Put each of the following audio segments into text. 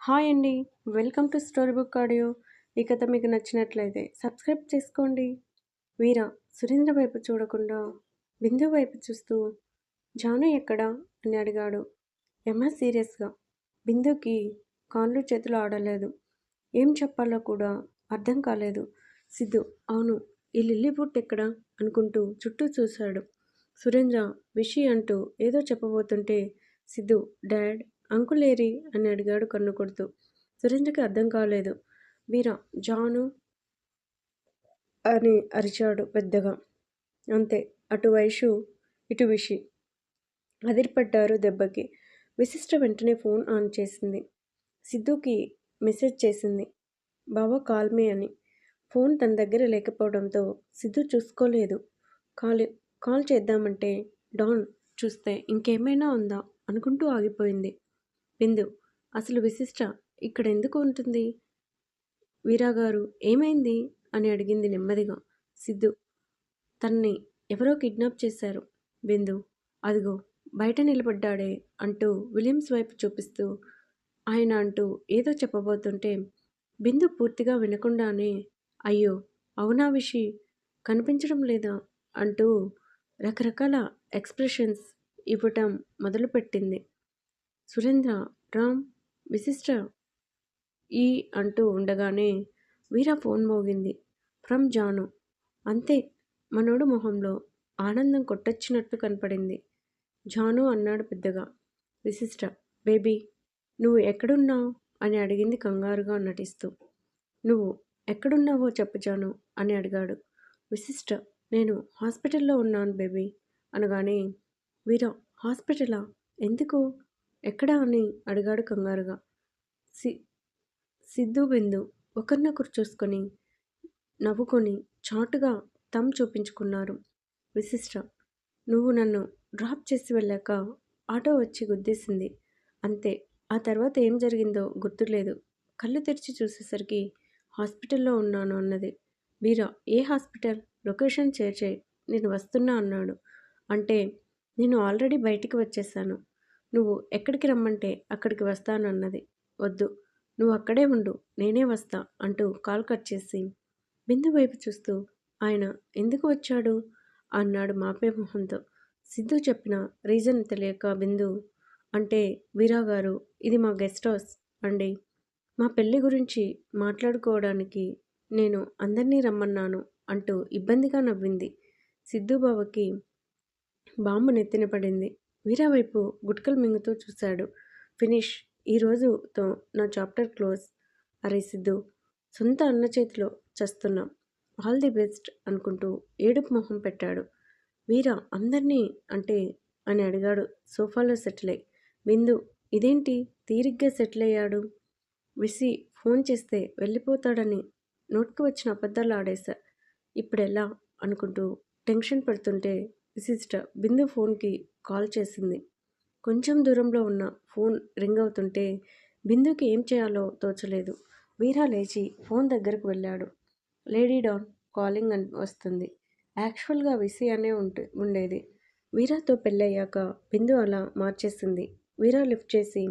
Hi అండి. Welcome to story book audio. ఈ కథ మీకు నచ్చినట్లయితే సబ్స్క్రైబ్ చేసుకోండి. వీర సురేంద్ర వైపు చూడకుండా బిందు వైపు చూస్తూ జాను ఎక్కడా అని అడిగాడు. సీరియస్గా. బిందుకి కాళ్ళు చేతులు ఆడలేదు. ఏం చెప్పాలో కూడా అర్థం కాలేదు. సిద్ధు, అవును, ఈ లిల్లీ ఎక్కడా అనుకుంటూ చుట్టూ చూశాడు. సురేంద్ర విషి అంటూ ఏదో చెప్పబోతుంటే సిద్ధు, డాడ్, అంకుల్ ఏరి అని అడిగాడు కన్ను కొడుతూ. సురేంద్రకి అర్థం కాలేదు. వీర, జాను అని అరిచాడు పెద్దగా. అంతే, అటు వైషు ఇటు విషి అదిరిపడ్డారు దెబ్బకి. విశిష్ట వెంటనే ఫోన్ ఆన్ చేసింది. సిద్ధుకి మెసేజ్ చేసింది, బావా కాల్మే అని. ఫోన్ తన దగ్గర లేకపోవడంతో సిద్ధు చూసుకోలేదు. కాల్ కాల్ చేద్దామంటే డాన్ చూస్తే ఇంకేమైనా ఉందా అనుకుంటూ ఆగిపోయింది. బిందు, అసలు విశిష్ట ఇక్కడ ఎందుకు ఉంటుంది? వీరాగారు ఏమైంది అని అడిగింది నెమ్మదిగా. సిద్ధు, తన్ని ఎవరో కిడ్నాప్ చేశారు. బిందు, అదిగో బయట నిలబడ్డాడే అంటూ విలియమ్స్ వైపు చూపిస్తూ ఆయన అంటూ ఏదో చెప్పబోతుంటే బిందు పూర్తిగా వినకుండానే అయ్యో అవునా విషి కనిపించడం లేదా అంటూ రకరకాల ఎక్స్ప్రెషన్స్ ఇవ్వటం మొదలుపెట్టింది. సురేంద్ర, రామ్, విశిష్ట ఈ అంటూ ఉండగానే వీరా ఫోన్ మోగింది. ఫ్రమ్ జాను. అంతే, మనోడు మొహంలో ఆనందం కొట్టొచ్చినట్టు కనపడింది. జాను అన్నాడు పెద్దగా. విశిష్ట, బేబీ నువ్వు ఎక్కడున్నావు అని అడిగింది కంగారుగా నటిస్తూ. నువ్వు ఎక్కడున్నావో చెప్పు జాను అని అడిగాడు. విశిష్ట, నేను హాస్పిటల్లో ఉన్నాను బేబీ అనగానే వీరా, హాస్పిటలా? ఎందుకు? ఎక్కడా అని అడిగాడు కంగారుగా. సి సిద్ధు బిందు ఒకరినొకరు చూసుకొని నవ్వుకొని చాటుగా తమ్ చూపించుకున్నారు. విశిష్ట, నువ్వు నన్ను డ్రాప్ చేసి వెళ్ళాక ఆటో వచ్చి గుద్దేసింది. అంతే, ఆ తర్వాత ఏం జరిగిందో గుర్తులేదు. కళ్ళు తెరిచి చూసేసరికి హాస్పిటల్లో ఉన్నాను అన్నది. వీరా, ఏ హాస్పిటల్? లొకేషన్ షేర్ చేయి, నేను వస్తున్నా అన్నాడు. అంటే నేను ఆల్రెడీ బయటికి వచ్చేసాను. నువ్వు ఎక్కడికి రమ్మంటే అక్కడికి వస్తాను అన్నది. వద్దు, నువ్వు అక్కడే ఉండు, నేనే వస్తా అంటూ కాల్ కట్ చేసి బిందు వైపు చూస్తూ ఆయన ఎందుకు వచ్చాడు అన్నాడు మాపే మొహంతో. సిద్ధు చెప్పిన రీజన్ తెలియక బిందు, అంటే వీరా గారు, ఇది మా గెస్ట్ హౌస్ అండి. మా పెళ్ళి గురించి మాట్లాడుకోవడానికి నేను అందరినీ రమ్మన్నాను అంటూ ఇబ్బందిగా నవ్వింది. సిద్ధుబావకి బాంబు నెత్తిన పడింది. వీరా వైపు గుట్కలు మింగుతూ చూశాడు. ఫినిష్, ఈ రోజుతో నా చాప్టర్ క్లోజ్. అరే సిద్ధు, సొంత అన్న చేతిలో చస్తున్నాం, ఆల్ ది బెస్ట్ అనుకుంటూ ఏడుపు మొహం పెట్టాడు. వీరా అందరినీ అంటే అని అడిగాడు సోఫాలో సెటిల్ అయి. బిందు, ఇదేంటి తీరిగ్గా సెటిల్ అయ్యాడు? విసి ఫోన్ చేస్తే వెళ్ళిపోతాడని నోటికి వచ్చిన అబద్ధాలు ఆడేశా. ఇప్పుడెలా అనుకుంటూ టెన్షన్ పడుతుంటే విశిష్ట బిందు ఫోన్కి కాల్ చేసింది. కొంచెం దూరంలో ఉన్న ఫోన్ రింగ్ అవుతుంటే బిందుకి ఏం చేయాలో తోచలేదు. వీరా లేచి ఫోన్ దగ్గరకు వెళ్ళాడు. లేడీ డాన్ కాలింగ్ అని వస్తుంది. యాక్చువల్గా విసి అనే ఉండేది. వీరాతో పెళ్ళయ్యాక బిందు అలా మార్చేసింది. వీరా లిఫ్ట్ చేసి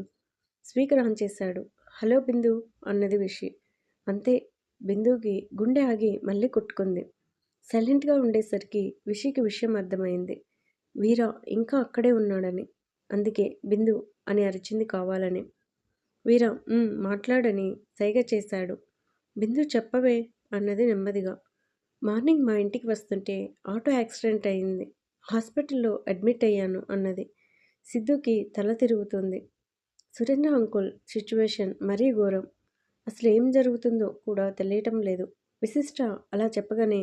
స్పీకర్ ఆన్ చేశాడు. హలో బిందు అన్నది విషి. అంతే, బిందుకి గుండె ఆగి మళ్ళీ కొట్టుకుంది. సైలెంట్గా ఉండేసరికి విషికి విషయం అర్థమైంది. వీరా ఇంకా అక్కడే ఉన్నాడని. అందుకే బిందు అని అరిచింది కావాలని. వీరా మాట్లాడని సైగ చేశాడు. బిందు చెప్పవే అన్నది నెమ్మదిగా. మార్నింగ్ మా ఇంటికి వస్తుంటే ఆటో యాక్సిడెంట్ అయింది. హాస్పిటల్లో అడ్మిట్ అయ్యాను అన్నది. సిద్ధుకి తల తిరుగుతుంది. సురేంద్ర అంకుల్ సిచ్యువేషన్ మరీ ఘోరం. అసలు ఏం జరుగుతుందో కూడా తెలియటం లేదు. విశిష్ట అలా చెప్పగానే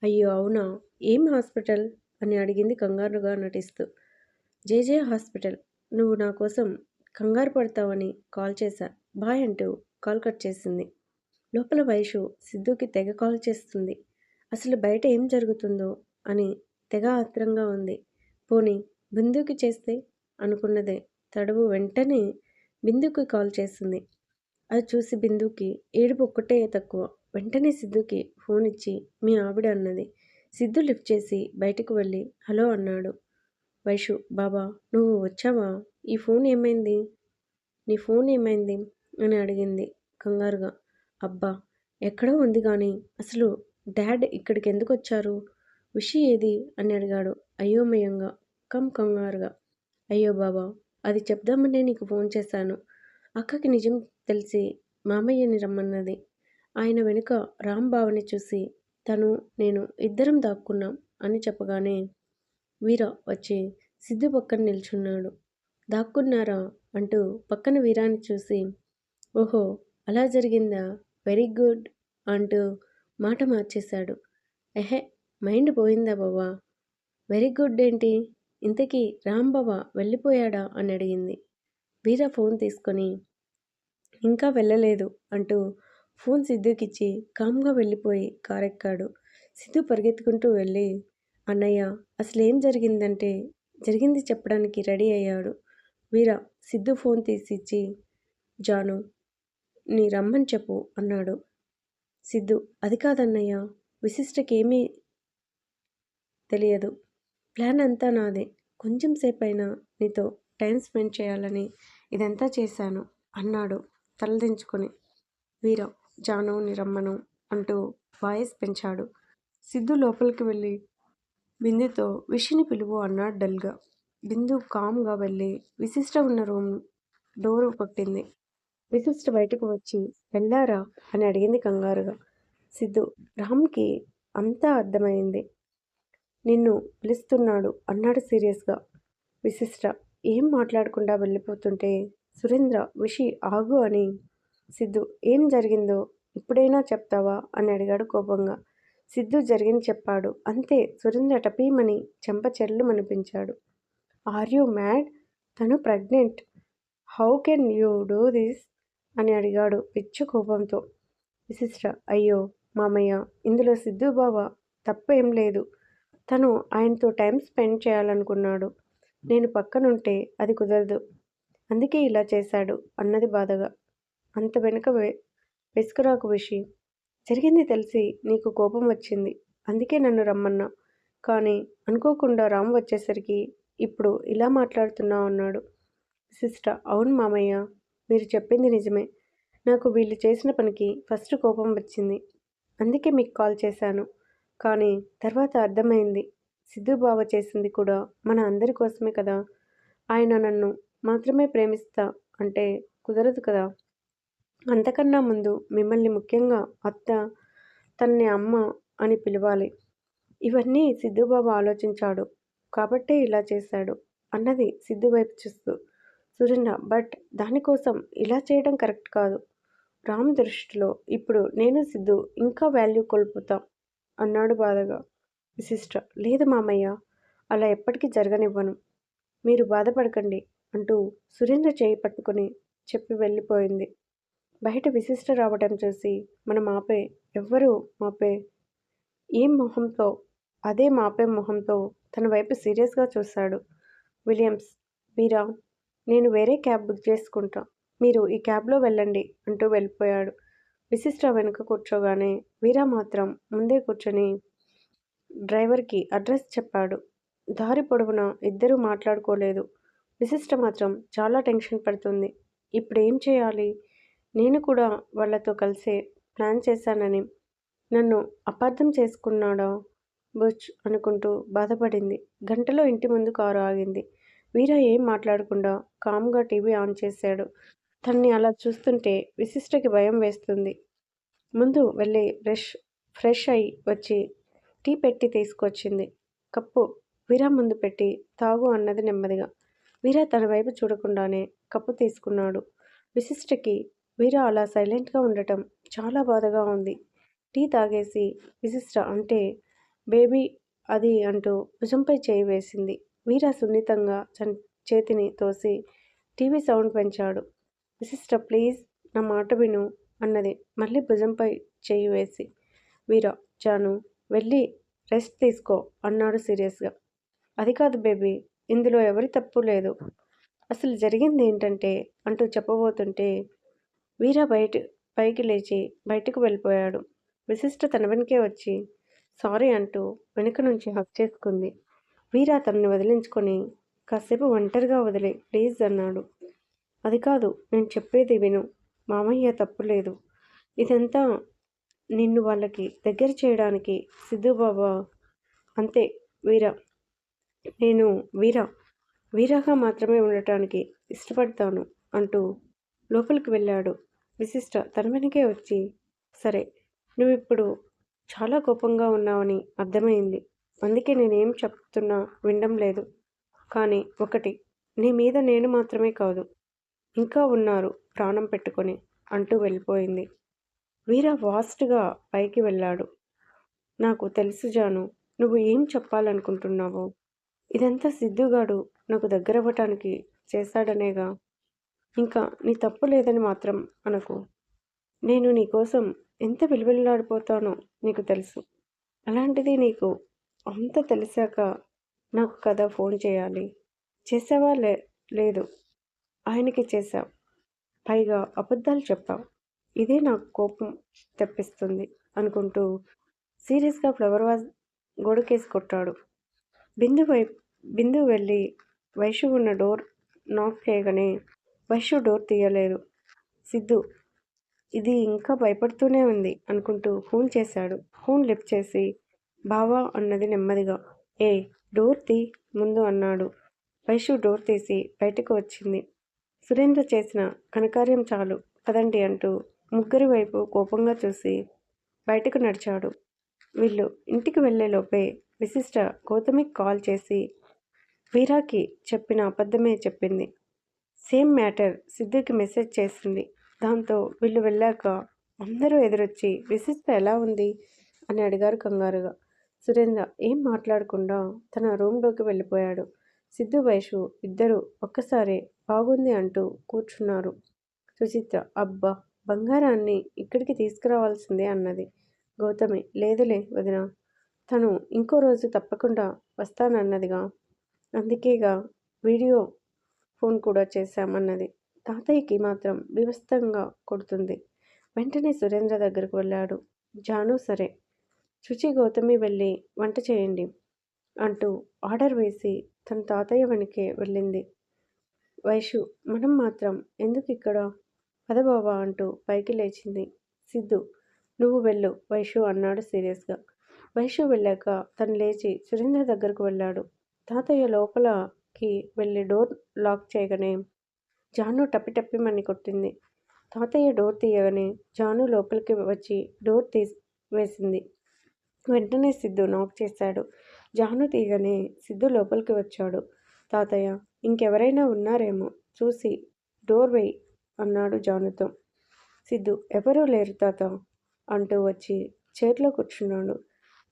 అయ్యో అవునా, ఏం హాస్పిటల్ అని అడిగింది కంగారుగా నటిస్తూ. జేజే హాస్పిటల్. నువ్వు నా కోసం కంగారు పడతావని కాల్ చేశా, బాయ్ అంటూ కాల్ కట్ చేసింది. లోపల వైషు సిద్ధుకి తెగ కాల్ చేస్తుంది. అసలు బయట ఏం జరుగుతుందో అని తెగ ఆత్రంగా ఉంది. పోనీ బిందుకి చేస్తే అనుకున్నదే తడువు వెంటనే బిందుకి కాల్ చేసింది. అది చూసి బిందుకి ఏడుపు ఒక్కటే తక్కువ. వెంటనే సిద్ధుకి ఫోన్ ఇచ్చి మీ ఆవిడ అన్నది. సిద్ధు లిఫ్ట్ చేసి బయటకు వెళ్ళి హలో అన్నాడు. వైషు, బాబా నువ్వు వచ్చావా? ఈ ఫోన్ ఏమైంది? నీ ఫోన్ ఏమైంది అని అడిగింది కంగారుగా. అబ్బా! ఎక్కడో ఉంది గానీ అసలు డాడ్ ఇక్కడికి ఎందుకొచ్చారు? విషి ఏది? అని అడిగాడు అయోమయంగా, కంగారుగా. అయ్యో బాబా! అది చెప్దామనే నీకు ఫోన్ చేశాను. అక్కకి నిజం తెలిసి మామయ్యని రమ్మన్నది. ఆయన వెనుక రాంబావని చూసి తను, నేను ఇద్దరం దాక్కున్నాం అని చెప్పగానే వీర వచ్చి సిద్ధు పక్కన నిల్చున్నాడు. దాక్కున్నారా అంటూ పక్కన వీరాని చూసి, ఓహో అలా జరిగిందా, వెరీ గుడ్ అంటూ మాట మార్చేశాడు. ఎహె, మైండ్ పోయిందా బావా? వెరీ గుడ్ ఏంటి? ఇంతకీ రాంబావ వెళ్ళిపోయాడా అని అడిగింది. వీర ఫోన్ తీసుకొని ఇంకా వెళ్ళలేదు అంటూ ఫోన్ సిద్ధుకిచ్చి కామ్గా వెళ్ళిపోయి కారెక్కాడు. సిద్ధు పరిగెత్తుకుంటూ వెళ్ళి, అన్నయ్య అసలేం జరిగిందంటే జరిగింది చెప్పడానికి రెడీ అయ్యాడు. వీర సిద్ధు ఫోన్ తీసిచ్చి, జాను నీ రమ్మని చెప్పు అన్నాడు. సిద్ధు, అది కాదన్నయ్య, విశిష్టకేమీ తెలియదు. ప్లాన్ అంతా నాదే. కొంచెం సేపైనా నీతో టైం స్పెండ్ చేయాలని ఇదంతా చేశాను అన్నాడు తలదించుకొని. వీర జానుని రమ్మను అంటూ వాయిస్ పెంచాడు. సిద్ధు లోపలికి వెళ్ళి బిందుతో విషిని పిలువు అన్నాడు డల్గా. బిందు కామ్గా వెళ్ళి విశిష్ట ఉన్న రూమ్ డోరు కొట్టింది. విశిష్ట బయటకు వచ్చి వెళ్ళారా అని అడిగింది కంగారుగా. సిద్ధు, రామ్కి అంతా అర్థమైంది. నిన్ను పిలుస్తున్నాడు అన్నాడు సీరియస్గా. విశిష్ట ఏం మాట్లాడకుండా వెళ్ళిపోతుంటే సురేంద్ర విషి ఆగు అని. సిద్ధు, ఏం జరిగిందో ఇప్పుడైనా చెప్తావా అని అడిగాడు కోపంగా. సిద్ధు జరిగింది చెప్పాడు. అంతే. సురేంద్ర టపీమని చెంప చెల్లుమనిపించాడు. Are you mad? తను pregnant. How can you do this అని అడిగాడు పిచ్చు కోపంతో. విశిష్ట, అయ్యో మామయ్య, ఇందులో సిద్ధు బావ తప్పేం లేదు. తను ఆయనతో టైం స్పెండ్ చేయాలనుకున్నాడు. నేను పక్కనుంటే అది కుదరదు. అందుకే ఇలా చేశాడు అన్నది బాధగా. అంత వెనుక వెసుకురాకు విషి. జరిగింది తెలిసి నీకు కోపం వచ్చింది. అందుకే నన్ను రమ్మన్నా. కానీ అనుకోకుండా రామ్ వచ్చేసరికి ఇప్పుడు ఇలా మాట్లాడుతున్నావు అన్నాడు. విశిష్ట, అవును మామయ్య, మీరు చెప్పింది నిజమే. నాకు వీళ్ళు చేసిన పనికి ఫస్ట్ కోపం వచ్చింది. అందుకే మీకు కాల్ చేశాను. కానీ తర్వాత అర్థమైంది, సిద్ధు బావ చేసింది కూడా మన అందరి కోసమే కదా. ఆయన నన్ను మాత్రమే ప్రేమిస్తా అంటే కుదరదు కదా. అంతకన్నా ముందు మిమ్మల్ని, ముఖ్యంగా అత్త, తనని అమ్మ అని పిలవాలి. ఇవన్నీ సిద్ధుబాబు ఆలోచించాడు కాబట్టే ఇలా చేశాడు అన్నది సిద్ధు వైపు చూస్తూ. సురేంద్ర, బట్ దానికోసం ఇలా చేయడం కరెక్ట్ కాదు. రామ్ దృష్టిలో ఇప్పుడు నేను సిద్ధు ఇంకా వాల్యూ కోల్పోతాం అన్నాడు బాధగా. విశిష్ట, లేదు మామయ్య, అలా ఎప్పటికీ జరగనివ్వను. మీరు బాధపడకండి అంటూ సురేంద్ర చేయి పట్టుకుని చెప్పి వెళ్ళిపోయింది. బయట విశిష్ట రావటం చూసి మనం ఆపే, ఎవ్వరూ మాపే ఏం మొహంతో, అదే మాపే మొహంతో తన వైపు సీరియస్గా చూశాడు విలియమ్స్. వీరా, నేను వేరే క్యాబ్ బుక్ చేసుకుంటా, మీరు ఈ క్యాబ్లో వెళ్ళండి అంటూ వెళ్ళిపోయాడు. విశిష్ట వెనుక కూర్చోగానే వీరా మాత్రం ముందే కూర్చొని డ్రైవర్కి అడ్రస్ చెప్పాడు. దారి పొడవునా ఇద్దరూ మాట్లాడుకోలేదు. విశిష్ట మాత్రం చాలా టెన్షన్ పడుతుంది. ఇప్పుడు ఏం చేయాలి? నేను కూడా వాళ్ళతో కలిసే ప్లాన్ చేశానని నన్ను అపార్థం చేసుకున్నాడా బుచ్ అనుకుంటూ బాధపడింది. గంటలో ఇంటి ముందు కారు ఆగింది. వీర ఏం మాట్లాడకుండా కామ్గా టీవీ ఆన్ చేశాడు. తన్ని అలా చూస్తుంటే విశిష్టకి భయం వేస్తుంది. ముందు వెళ్ళి ఫ్రెష్ అయి వచ్చి టీ పెట్టి తీసుకొచ్చింది. కప్పు వీరా ముందు పెట్టి తాగు అన్నది నెమ్మదిగా. వీరా తన వైపు చూడకుండానే కప్పు తీసుకున్నాడు. విశిష్టకి వీరా అలా సైలెంట్గా ఉండటం చాలా బాధగా ఉంది. టీ తాగేసి విశిష్ట, అంటే బేబీ అది అంటూ భుజంపై చేయి వేసింది. వీరా సున్నితంగా చేతిని తోసి టీవీ సౌండ్ పెంచాడు. విశిష్ట, ప్లీజ్ నా మాట విను అన్నది మళ్ళీ భుజంపై చేయి వేసి. వీరా, జాను వెళ్ళి రెస్ట్ తీసుకో అన్నాడు సీరియస్గా. అది కాదు బేబీ, ఇందులో ఎవరి తప్పు లేదు. అసలు జరిగింది ఏంటంటే అంటూ చెప్పబోతుంటే వీరా పైకి లేచి బయటకు వెళ్ళిపోయాడు. విశిష్ట తన వెనకే వచ్చి సారీ అంటూ వెనుక నుంచి హక్ చేసుకుంది. వీరా తనని వదిలించుకొని కాసేపు ఒంటరిగా వదిలే ప్లీజ్ అన్నాడు. అది కాదు, నేను చెప్పేది విను. మామయ్య తప్పు లేదు. ఇదంతా నిన్ను వాళ్ళకి దగ్గర చేయడానికి సిద్ధుబాబా. అంతే వీర. నేను వీరాగా మాత్రమే ఉండటానికి ఇష్టపడతాను అంటూ లోపలికి వెళ్ళాడు. విశిష్ట తన వెనకే వచ్చి, సరే, నువ్విప్పుడు చాలా కోపంగా ఉన్నావని అర్థమైంది. అందుకే నేనేం చెప్తున్నా వినడం లేదు. కానీ ఒకటి, నీ మీద నేను మాత్రమే కాదు, ఇంకా ఉన్నారు ప్రాణం పెట్టుకొని అంటూ వెళ్ళిపోయింది. వీర ఫాస్ట్గా పైకి వెళ్ళాడు. నాకు తెలుసు జాను, నువ్వు ఏం చెప్పాలనుకుంటున్నావో. ఇదంతా సిద్ధుగాడు నాకు దగ్గరవ్వటానికి చేశాడనేగా. ఇంకా నీ తప్పు లేదని మాత్రం అనకు. నేను నీకోసం ఎంత విలువెల్లాడిపోతానో నీకు తెలుసు. అలాంటిది నీకు అంత తెలిసాక నాకు కదా ఫోన్ చేయాలి. చేసావా? లేదు. ఆయనకి చేశావు. పైగా అబద్ధాలు చెప్పావు. ఇదే నాకు కోపం తెప్పిస్తుంది అనుకుంటూ సీరియస్గా ఫ్లవర్ వాజ్ గోడకేసి కొట్టాడు. బిందు వెళ్ళి వైషు ఉన్న డోర్ నాక్ చేయగానే వైషు డోర్ తీయలేదు. సిద్ధు ఇది ఇంకా భయపడుతూనే ఉంది అనుకుంటూ ఫోన్ చేశాడు. ఫోన్ లిఫ్ట్ చేసి బావా అన్నది నెమ్మదిగా. ఏ డోర్ తీ ముందు అన్నాడు. వైషు డోర్ తీసి బయటకు వచ్చింది. సురేంద్ర చేసిన ఘనకార్యం చాలు పదండి అంటూ ముగ్గురి వైపు కోపంగా చూసి బయటకు నడిచాడు. వీళ్ళు ఇంటికి వెళ్లేలోపే విశిష్ట గౌతమికి కాల్ చేసి వీరాకి చెప్పిన అబద్ధమే చెప్పింది. సేమ్ మ్యాటర్ సిద్ధుకి మెసేజ్ చేసింది. దాంతో వీళ్ళు వెళ్ళాక అందరూ ఎదురొచ్చి విశిష్ట ఎలా ఉంది అని అడిగారు కంగారుగా. సురేంద్ర ఏం మాట్లాడకుండా తన రూమ్లోకి వెళ్ళిపోయాడు. సిద్ధు వైషు ఇద్దరు ఒక్కసారి బాగుంది అంటూ కూర్చున్నారు. సుచిత్ర అబ్బా బంగారాన్ని ఇక్కడికి తీసుకురావాల్సిందే అన్నది. గౌతమి లేదులే వదిన, తను ఇంకో రోజు తప్పకుండా వస్తానన్నదిగా, అందుకేగా వీడియో ఫోన్ కూడా చేశామన్నది. తాతయ్యకి మాత్రం బీభత్సంగా కొడుతుంది. వెంటనే సురేంద్ర దగ్గరకు వెళ్ళాడు. జాను సరే, శుచి గౌతమి వెళ్ళి వంట చేయండి అంటూ ఆర్డర్ వేసి తన తాతయ్య వెనకే వెళ్ళింది. వైషు మనం మాత్రం ఎందుకు ఇక్కడ, పద బావా అంటూ పైకి లేచింది. సిద్ధు నువ్వు వెళ్ళు వైషు అన్నాడు సీరియస్గా. వైషు వెళ్ళాక తను లేచి సురేంద్ర దగ్గరకు వెళ్ళాడు. తాతయ్య లోపలకి వెళ్ళి డోర్ లాక్ చేయగానే జాను టప్పిమని కొట్టింది. తాతయ్య డోర్ తీయగానే జాను లోపలికి వచ్చి డోర్ వేసింది. వెంటనే సిద్ధు నాక్ చేశాడు. జాను తీయగానే సిద్ధు లోపలికి వచ్చాడు. తాతయ్య ఇంకెవరైనా ఉన్నారేమో చూసి డోర్ వేయి అన్నాడు జానుతో. సిద్ధు ఎవరూ లేరు తాత అంటూ వచ్చి చైర్లో కూర్చున్నాడు.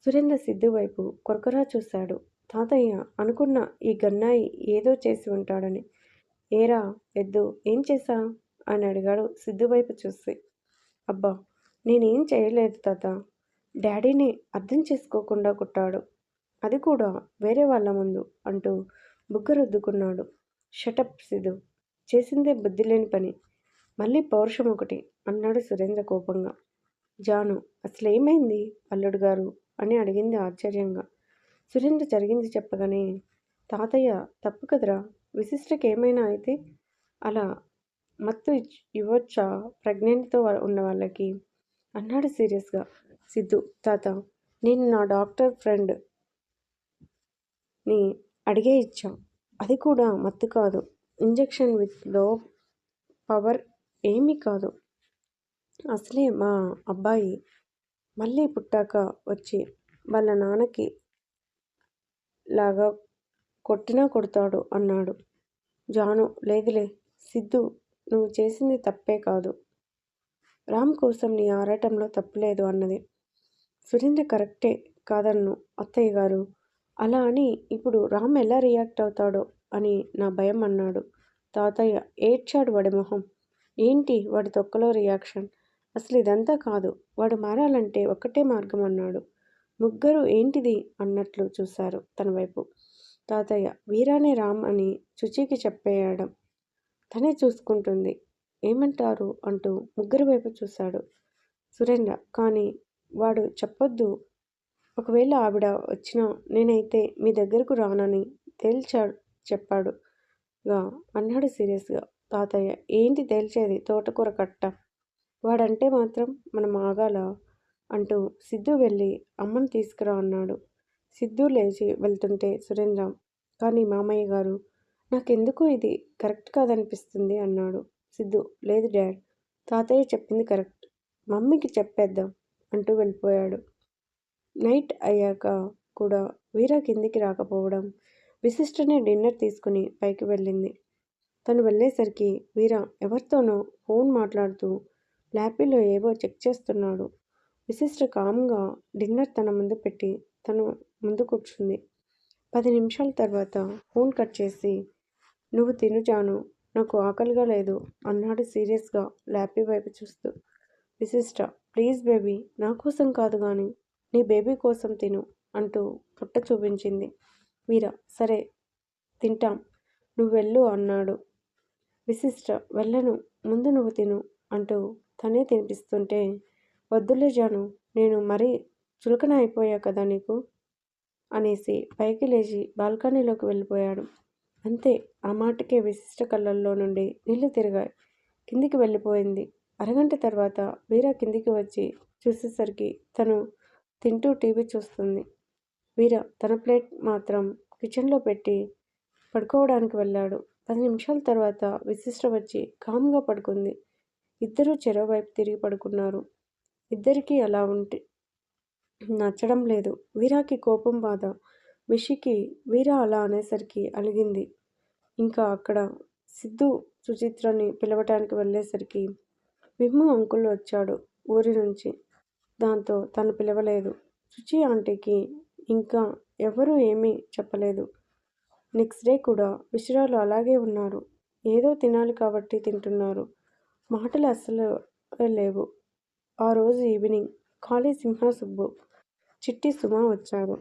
సురేంద్ర సిద్ధు వైపు కొరకొరా చూశాడు. తాతయ్య అనుకున్న ఈ గన్నాయి ఏదో చేసి ఉంటాడని. ఏరా ఎద్దు ఏం చేశా అని అడిగాడు సిద్ధు వైపు చూసి. అబ్బా నేనేం చేయలేదు తాత, డాడీని అర్థం చేసుకోకుండా కొట్టాడు, అది కూడా వేరే వాళ్ళ ముందు అంటూ బుగ్గరుద్దుకున్నాడు. షటప్ సిద్ధు, చేసిందే బుద్ధి లేని పని, మళ్ళీ పౌరుషం ఒకటి అన్నాడు సురేంద్ర కోపంగా. జాను అసలేమైంది అల్లుడు గారు అని అడిగింది ఆశ్చర్యంగా. సురేంద్ర జరిగింది చెప్పగానే తాతయ్య తప్పు కదరా, విశిష్టకి ఏమైనా అయితే అలా మత్తు ఇవ్వచ్చా ప్రెగ్నెంట్తో ఉన్న వాళ్ళకి అన్నాడు సీరియస్గా. సిద్ధు తాత నేను నా డాక్టర్ ఫ్రెండ్ని అడిగే ఇచ్చా, అది కూడా మత్తు కాదు, ఇంజెక్షన్ విత్ లో పవర్ ఏమీ కాదు. అసలే మా అబ్బాయి మళ్ళీ పుట్టాక వచ్చి వాళ్ళ నాన్నకి లాగా కొట్టినా కొడతాడు అన్నాడు. జాను లేదులే సిద్ధు, నువ్వు చేసింది తప్పే కాదు, రామ్ కోసం నీ ఆరాటంలో తప్పులేదు అన్నది. సురేంద్ర కరెక్టే కాదన్ను అత్తయ్య గారు, అలా అని ఇప్పుడు రామ్ ఎలా రియాక్ట్ అవుతాడో అని నా భయం అన్నాడు. తాతయ్య ఏడ్చాడు వాడి మొహం. ఏంటి వాడి తొక్కలో రియాక్షన్, అసలు ఇదంతా కాదు, వాడు మారాలంటే ఒక్కటే మార్గం అన్నాడు. ముగ్గురు ఏంటిది అన్నట్లు చూశారు తన వైపు. తాతయ్య వీరానే రామ్ అని శుచికి చెప్పేయడం, తనే చూసుకుంటుంది, ఏమంటారు అంటూ ముగ్గురి వైపు చూశాడు సురేంద్ర. కానీ వాడు చెప్పొద్దు, ఒకవేళ ఆవిడ వచ్చినా నేనైతే మీ దగ్గరకు రానని తేల్చాడు చెప్పాడుగా అన్నాడు సీరియస్గా. తాతయ్య. ఏంటి తేల్చేది? తోటకూర కట్ట. వాడంటే మాత్రం మనం ఆగాలా? అంటూ సిద్ధు వెళ్ళి అమ్మను తీసుకురా అన్నాడు. సిద్ధు లేచి వెళ్తుంటే సురేంద్ర, కానీ మామయ్య గారు, నాకెందుకో ఇది కరెక్ట్ కాదనిపిస్తుంది అన్నాడు. సిద్ధు, లేదు డాడ్, తాతయ్య చెప్పింది కరెక్ట్. మమ్మీకి చెప్పేద్దాం అంటూ వెళ్ళిపోయాడు. నైట్ అయ్యాక కూడా వీర కిందికి రాకపోవడం, విశిష్టనే డిన్నర్ తీసుకుని పైకి వెళ్ళింది. తను వెళ్ళేసరికి వీర ఎవరితోనో ఫోన్ మాట్లాడుతూ ల్యాపీలో ఏవో చెక్ చేస్తున్నాడు. విశిష్ట కామ్గా డిన్నర్ తన ముందు పెట్టి తను ముందు కూర్చుంది. 10 నిమిషాల తర్వాత ఫోన్ కట్ చేసి, నువ్వు తిను జాను, నాకు ఆకలిగా లేదు అన్నాడు సీరియస్గా ల్యాపీ వైపు చూస్తూ. విశిష్ట, ప్లీజ్ బేబీ, నా కోసం కాదు కానీ నీ బేబీ కోసం తిను అంటూ పుట్ట చూపించింది. వీర, సరే తింటాం, నువ్వు వెళ్ళు అన్నాడు. విశిష్ట, వెళ్ళను, ముందు నువ్వు తిను అంటూ తనే తినిపిస్తుంటే, వద్దులే జాను, నేను మరీ చులకన అయిపోయా కదా నీకు అనేసి పైకి లేచి బాల్కనీలోకి వెళ్ళిపోయాడు. అంతే, ఆ మాటకే విశిష్ట కళ్ళల్లో నుండి నీళ్లు తిరిగాయి. కిందికి వెళ్ళిపోయింది. అరగంట తర్వాత వీర కిందికి వచ్చి చూసేసరికి తను తింటూ టీవీ చూస్తుంది. వీర తన ప్లేట్ మాత్రం కిచెన్లో పెట్టి పడుకోవడానికి వెళ్ళాడు. 10 నిమిషాల తర్వాత విశిష్ట వచ్చి కామ్గా పడుకుంది. ఇద్దరూ చెరోవైపు తిరిగి పడుకున్నారు. ఇద్దరికీ అలా ఉంటే నచ్చడం లేదు. వీరాకి కోపం, బాధ. విషికి వీర అలా అనేసరికి అలిగింది. ఇంకా అక్కడ సిద్ధు సుచిత్రని పిలవటానికి వెళ్ళేసరికి విమ్ము అంకుల్ వచ్చాడు ఊరి నుంచి. దాంతో తను పిలవలేదు. సుచి ఆంటీకి ఇంకా ఎవరూ ఏమీ చెప్పలేదు. నెక్స్ట్ డే కూడా విషయాలు అలాగే ఉన్నారు. ఏదో తినాలి కాబట్టి తింటున్నారు. మాటలు అస్సలు లేవు. ఆ రోజు ఈవినింగ్ ఖాళీ సింహ, సుబ్బు, చిట్టి, సుమ వచ్చారు.